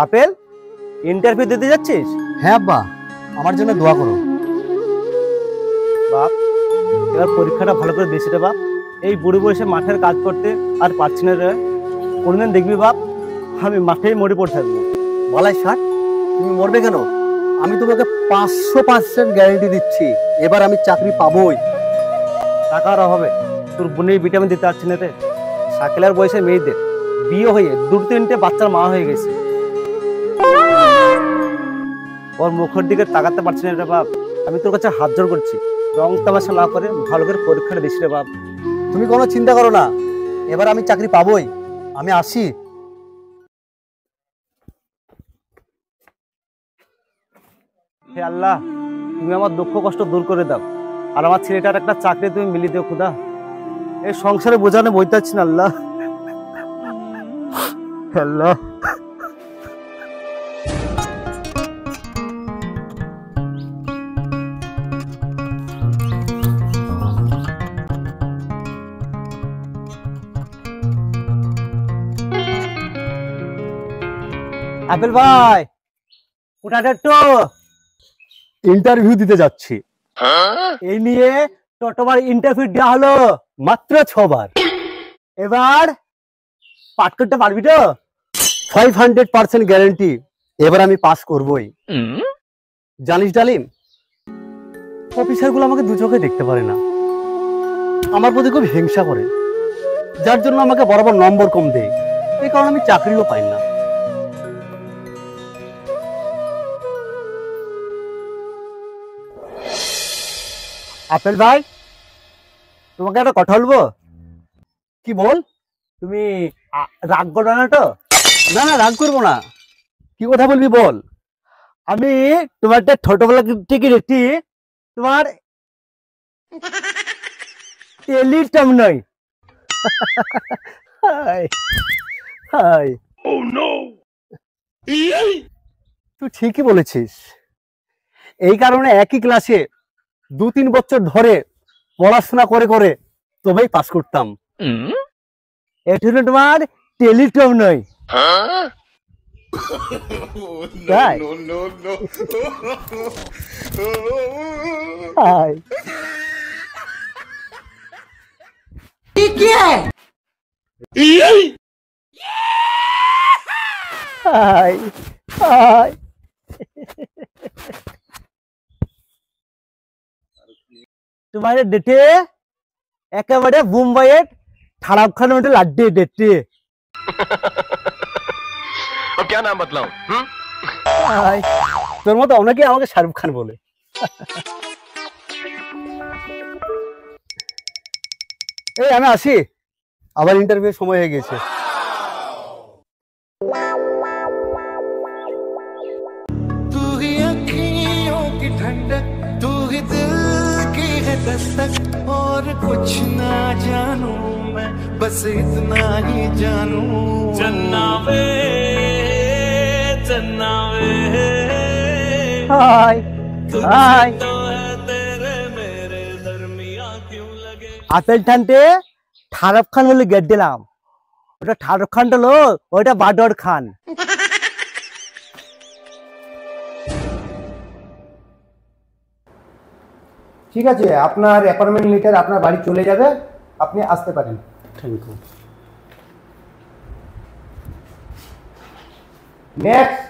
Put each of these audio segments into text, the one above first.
Apple, interview দিতে যাচ্ছিস? হ্যাঁ আব্বা, আমার জন্য দোয়া করো। বাপ, এবার পরীক্ষাটা ভালো করে দিস রে বাপ। এই বুড়ো বয়সে মাঠের কাজ করতে আর পারছি না রে। কোনদিন দেখবি বাপ, আমি মাঠেই মরে পড়ে থাকবো। বলাই ষাট, তুমি মরবে কেন? আমি তোমাকে 500% গ্যারেন্টি দিচ্ছি, এবার আমি চাকরি পাবোই। টাকার অভাবে তোর বোনের ভিটামিন দিতে পারছি না রে। শাকিলার বয়সে মেয়েদের বিয়ে হয়ে 2-3টে বাচ্চার মা হয়ে গেছে। ওর মুখের দিকে তাকাতে পারছি না রে বাপ। আমি তোর কাছে হাত জোড় করছি, রং তামাশা না করে ভালো করে পরীক্ষাটা দিস রে বাপ। তুমি কোনো চিন্তা করো না, এবার আমি চাকরি পাবোই। আমি আসি। হে আল্লাহ, তুমি আমার দুঃখ কষ্ট দূর করে দাও, আর আমার ছেলেটার একটা চাকরি তুমি মিলিয়ে দিও খুদা। এই সংসারে বোঝানো বইতে পারছি না আল্লাহ। আল্লাহ, আপেল ভাই, ওটা একটু ইন্টারভিউ দিতে যাচ্ছি। এই নিয়ে টোটোবার ইন্টারভিউ দেওয়া হলো মাত্র 6 বার। এবার পাঠ করতে পারবি তো? 500% গ্যারেন্টি, এবার আমি পাস করবই। জানিস ডালিম, অফিসারগুলো আমাকে দু চোখে দেখতে পারে না, আমার প্রতি খুব হিংসা করে, যার জন্য আমাকে বরাবর নম্বর কম দেয়। এই কারণে আমি চাকরিও পাই না। আপেল ভাই, তোমাকে একটা কথা বলবো। কি বল? তুমি রাগ করবে না তো? না না, রাগ করবো না, কি কথা বলবি বল। আমি তোমার একটা ছোটবেলা থেকে দেখছি, তোমার টেলিটাম নয়। হাই হাই, তুই ঠিকই বলেছিস। এই কারণে একই ক্লাসে 2-3 বছর ধরে পড়াশোনা করে করে তবেই পাস করতাম। এটা হলো তোমার টেলিটম নয়। তাই? হাই হাই হাই, তোমার ডেটে একেবারে মুম্বাইয়ের শাহরুখ খানের মতো লাড্ডে ডেটে। अब क्या नाम बतलाऊं? তোর মতো অনেকে আমাকে শাহরুখ খান বলে। এই আমি আসি, আবার ইন্টারভিউ সময় হয়ে গেছে। तू ही अखियों की ठंडक, तू ही दिल की है दस्तक, और कुछ ना जानू मैं, बस इतना ही जानू। जन्नावे जन्नावे, হাই হাই, तो है तेरे मेरे दरमिया क्यों लगे। আপেল টানতে শাহরুখ খান বলে গেট দিলাম। ওটা শাহরুখ খান হলো, ওইটা বাডর খান। ঠিক আছে, আপনার অ্যাপয়েন্টমেন্ট লেটার আপনার বাড়ি চলে যাবে, আপনি আসতে পারেন। Thank you. Next.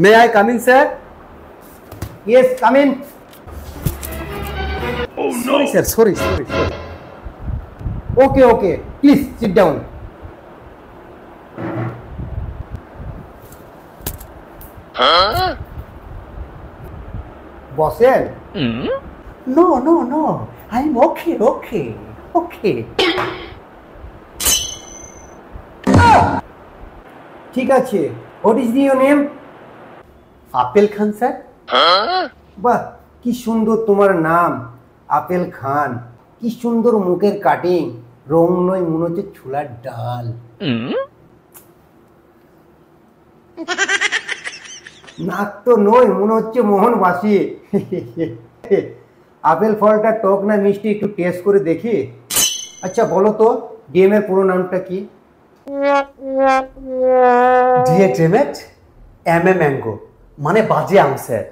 May I come in sir? Yes, come in. Sorry sir, sorry sorry sorry. Okay okay, please sit down. বসেন। No no no, I am okay okay okay. ঠিক আছে, what is your name? Apel Khan sir. বাহ, কি সুন্দর তোমার নাম, apple খান। কি সুন্দর মুখের কাটিং, রং নয় মনে হচ্ছে ছোলার ডাল। নাক তো নয়, মনে হচ্ছে মোহনবাসী। আপেল ফলটা টক না মিষ্টি একটু টেস্ট করে দেখি। আচ্ছা বলো তো, ডিএম এর পুরো নামটা কি? ডিএ ড্রেমেট, এম এ ম্যাঙ্গো, মানে বাজে আম স্যার।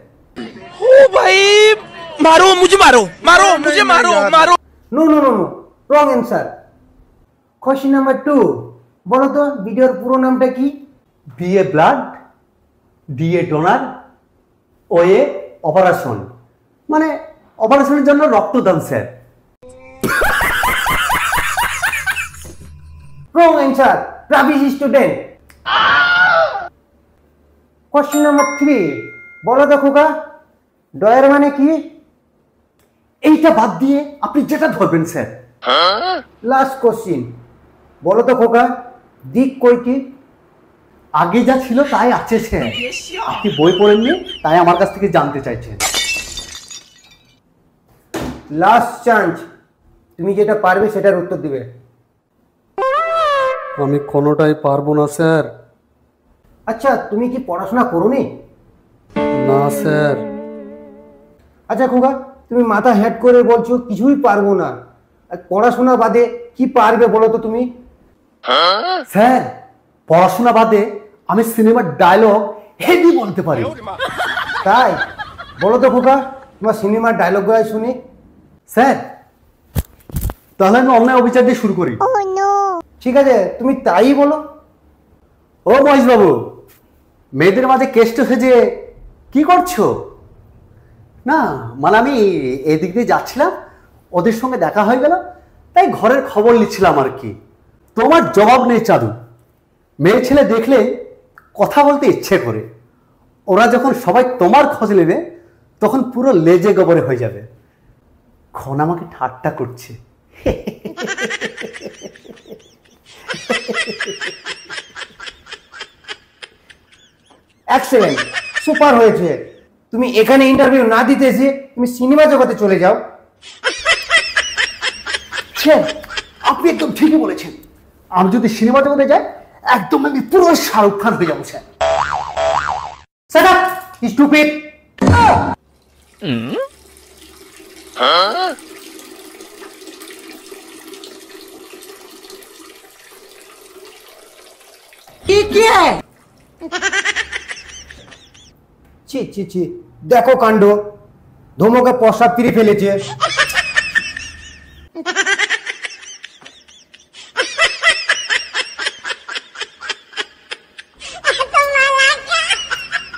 ओ भाई मारो मुझे, मारो मुझे, मारो। No no no no, wrong answer. Question number 2, বলো তো ভিডিওর পুরো নামটা কি? BA blood, DA donor, O A operation, মানে অপারেশনের জন্য রক্তদান sir. Wrong answer, rubbish student. Question number 3, বলো তো খোকা ডয়ার মানে কি? এইটা বাদ দিয়ে আপনি যেটা ধরবেন স্যার। লাস্ট কোশ্চেন, বলো তো খোকা দিক কয়টি? আগে যা ছিল তাই আছে স্যার, আপনি বই পড়েননি তাই আমার কাছ থেকে জানতে চাইছেন। লাস্ট চান্স, তুমি যেটা পারবে সেটার উত্তর দিবে। আমি কোনোটাই পারবো না স্যার। আচ্ছা তুমি কি পড়াশোনা করোনি? না স্যার। আচ্ছা খোকা তুমি মাথা হেড করে বলছো কিছুই পারবো না, আর পড়াশোনা বাদে কি পারবে বলো তো তুমি? স্যার পড়াশোনা বাদে আমি সিনেমার ডায়লগ হেভি বলতে পারি। তাই বলো তো খোকা তোমার সিনেমার ডায়লগ গুলো শুনি। স্যার তাহলে আমি অন্যায় অবিচার দিয়ে শুরু করি। ঠিক আছে তুমি তাই বলো। ও মহেশ বাবু, মেয়েদের মাঝে কেষ্ট সেজে কি করছো? না মানে আমি এদিক দিয়ে যাচ্ছিলাম, ওদের সঙ্গে দেখা হয়ে গেল, তাই ঘরের খবর নিচ্ছিলাম আর কি। তোমার জবাব নেই চাদু, মেয়ে ছেলে দেখলে কথা বলতে ইচ্ছে করে, ওরা যখন সবাই তোমার খোঁজ নেবে তখন পুরো লেজে গোবরে হয়ে যাবে। খন আমাকে ঠাট্টা করছে। এক্সেলেন্ট, সুপার হয়েছে। তুমি এখানে ইন্টারভিউ না দিতে এসে তুমি সিনেমা জগতে চলে যাও। স্যার আপনি একদম ঠিকই বলেছেন, আমি যদি সিনেমা জগতে যাই একদম আমি পুরো শাহরুখ খান হয়ে যাবো স্যার। Shut up stupid. ছি ছি ছি, দেখো কাণ্ড, ধমকে প্রসাব ফিরে ফেলেছে।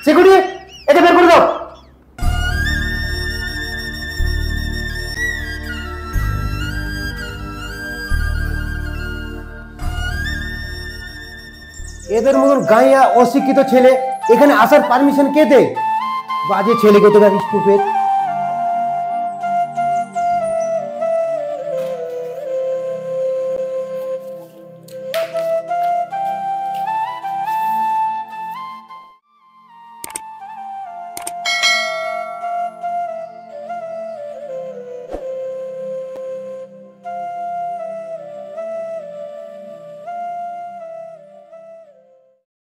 সিকিউরিটি এটা বের করে দাও। এদের মতন গাঁয়া অশিক্ষিত ছেলে এখানে আসার পারমিশন কে দেয়? বাজে ছেলেকে তো স্টুপিড।